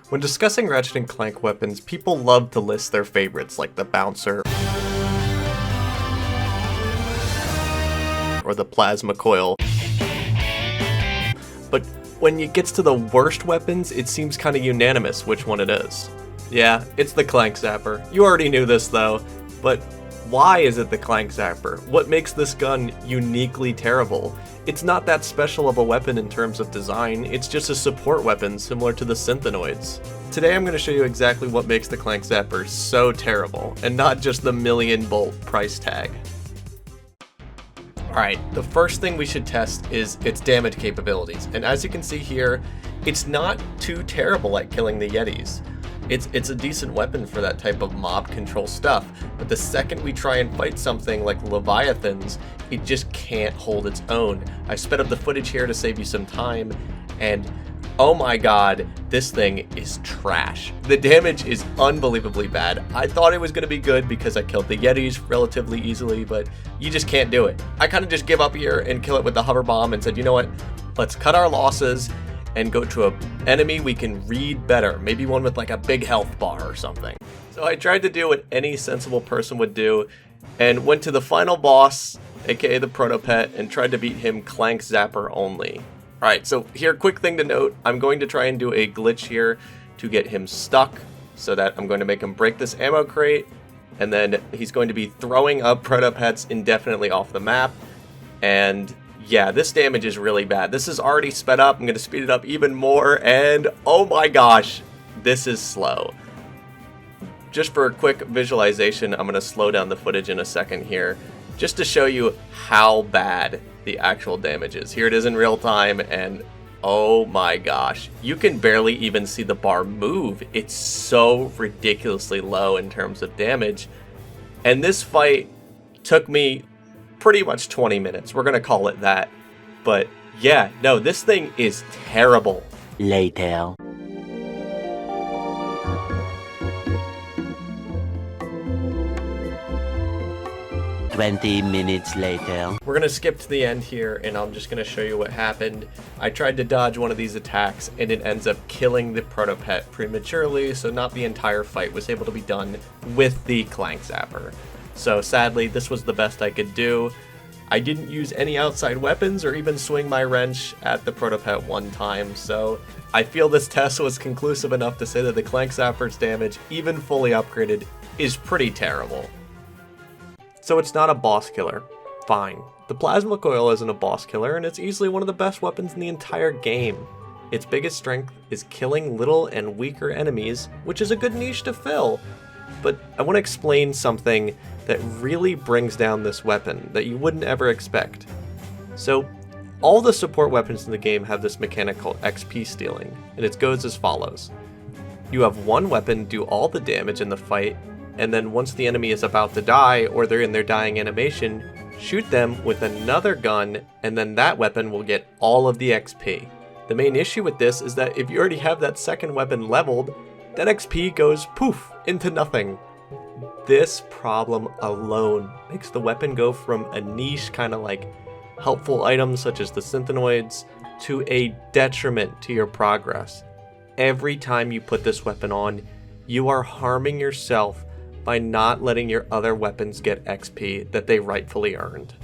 When discussing Ratchet and Clank weapons, people love to list their favorites like the bouncer or the plasma coil. But when it gets to the worst weapons, it seems kind of unanimous which one it is. Yeah, it's the Clank Zapper. You already knew this though, but why is it the Clank Zapper? What makes this gun uniquely terrible? It's not that special of a weapon in terms of design, it's just a support weapon similar to the Synthenoids. Today I'm going to show you exactly what makes the Clank Zapper so terrible, and not just the million-bolt price tag. Alright, the first thing we should test is its damage capabilities, and as you can see here, it's not too terrible at killing the Yetis. It's a decent weapon for that type of mob control stuff, but the second we try and fight something like Leviathans, it just can't hold its own. I sped up the footage here to save you some time, and oh my god, this thing is trash. The damage is unbelievably bad. I thought it was going to be good because I killed the Yetis relatively easily, but you just can't do it. I kind of just give up here and kill it with the hover bomb and said, you know what, let's cut our losses and go to an enemy we can read better, maybe one with like a big health bar or something. So I tried to do what any sensible person would do and went to the final boss, aka the Protopet, and tried to beat him Clank Zapper only. Alright, so here, quick thing to note, I'm going to try and do a glitch here to get him stuck, so that I'm going to make him break this ammo crate, and then he's going to be throwing up Protopets indefinitely off the map, and yeah, this damage is really bad. This is already sped up. I'm going to speed it up even more. And oh my gosh, this is slow. Just for a quick visualization, I'm going to slow down the footage in a second here, just to show you how bad the actual damage is. Here it is in real time, and oh my gosh, you can barely even see the bar move. It's so ridiculously low in terms of damage. And this fight took me pretty much 20 minutes. We're gonna call it that. But yeah, no, this thing is terrible. Later. "20 minutes later." We're gonna skip to the end here, and I'm just gonna show you what happened. I tried to dodge one of these attacks, and it ends up killing the Protopet prematurely, so not the entire fight was able to be done with the Clank Zapper. So sadly, this was the best I could do. I didn't use any outside weapons or even swing my wrench at the Protopet one time, so I feel this test was conclusive enough to say that the Clank Zapper's damage, even fully upgraded, is pretty terrible. So it's not a boss killer. Fine. The Plasma Coil isn't a boss killer, and it's easily one of the best weapons in the entire game. Its biggest strength is killing little and weaker enemies, which is a good niche to fill. But I want to explain something that really brings down this weapon that you wouldn't ever expect. So, all the support weapons in the game have this mechanic called XP stealing, and it goes as follows. You have one weapon do all the damage in the fight, and then once the enemy is about to die, or they're in their dying animation, shoot them with another gun, and then that weapon will get all of the XP. The main issue with this is that if you already have that second weapon leveled, that XP goes poof into nothing. This problem alone makes the weapon go from a niche kind of like helpful items such as the Synthenoids to a detriment to your progress. Every time you put this weapon on, you are harming yourself by not letting your other weapons get XP that they rightfully earned.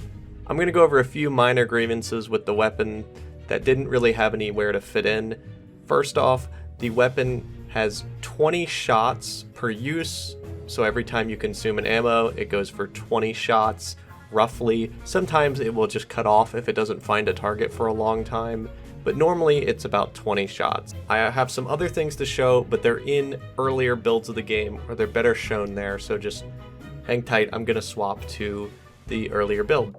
I'm going to go over a few minor grievances with the weapon that didn't really have anywhere to fit in. First off, the weapon has 20 shots per use, so every time you consume an ammo, it goes for 20 shots, roughly. Sometimes it will just cut off if it doesn't find a target for a long time, but normally it's about 20 shots. I have some other things to show, but they're in earlier builds of the game, or they're better shown there, so just hang tight. I'm going to swap to the earlier build.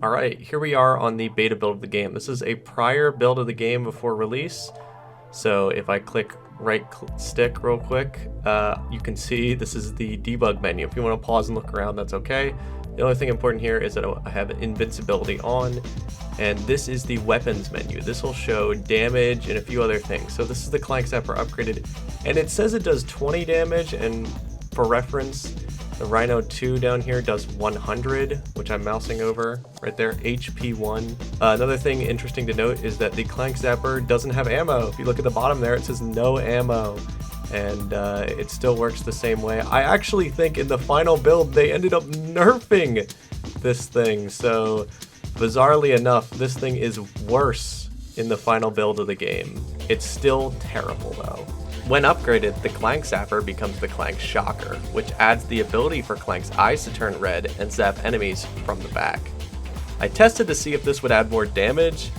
Alright, here we are on the beta build of the game. This is a prior build of the game before release, so if I click right stick real quick, you can see this is the debug menu. If you want to pause and look around, that's okay. The only thing important here is that I have invincibility on, and this is the weapons menu. This will show damage and a few other things. So this is the Clank Zapper upgraded, and it says it does 20 damage, and for reference, The Rhino 2 down here does 100, which I'm mousing over right there, HP 1. Another thing interesting to note is that the Clank Zapper doesn't have ammo. If you look at the bottom there, it says no ammo, and it still works the same way. I actually think in the final build, they ended up nerfing this thing, so bizarrely enough, this thing is worse in the final build of the game. It's still terrible though. When upgraded, the Clank Zapper becomes the Clank Shocker, which adds the ability for Clank's eyes to turn red and zap enemies from the back. I tested to see if this would add more damage,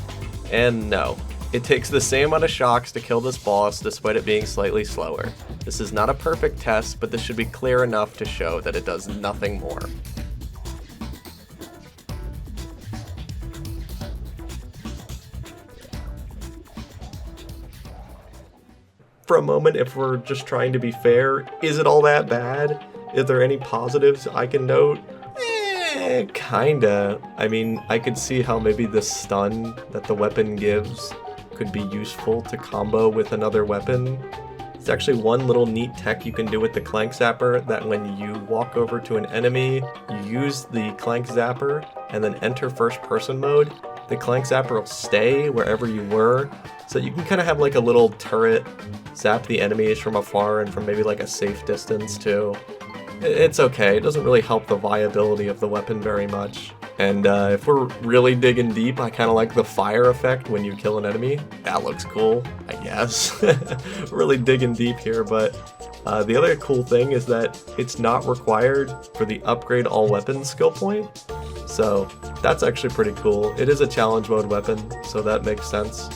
and no. It takes the same amount of shocks to kill this boss despite it being slightly slower. This is not a perfect test, but this should be clear enough to show that it does nothing more. For a moment, if we're just trying to be fair, is it all that bad? Is there any positives I can note? Kinda. I mean, I could see how maybe the stun that the weapon gives could be useful to combo with another weapon. It's actually one little neat tech you can do with the Clank Zapper, that when you walk over to an enemy, you use the Clank Zapper and then enter first person mode. The Clank Zapper will stay wherever you were, so you can kind of have like a little turret zap the enemies from afar and from maybe like a safe distance too. It's okay, it doesn't really help the viability of the weapon very much. And if we're really digging deep, I kind of like the fire effect when you kill an enemy. That looks cool, I guess. Really digging deep here, but the other cool thing is that it's not required for the upgrade all weapons skill point. So that's actually pretty cool. It is a challenge mode weapon, so that makes sense.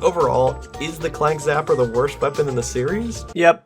Overall, is the Clank Zapper the worst weapon in the series? Yep,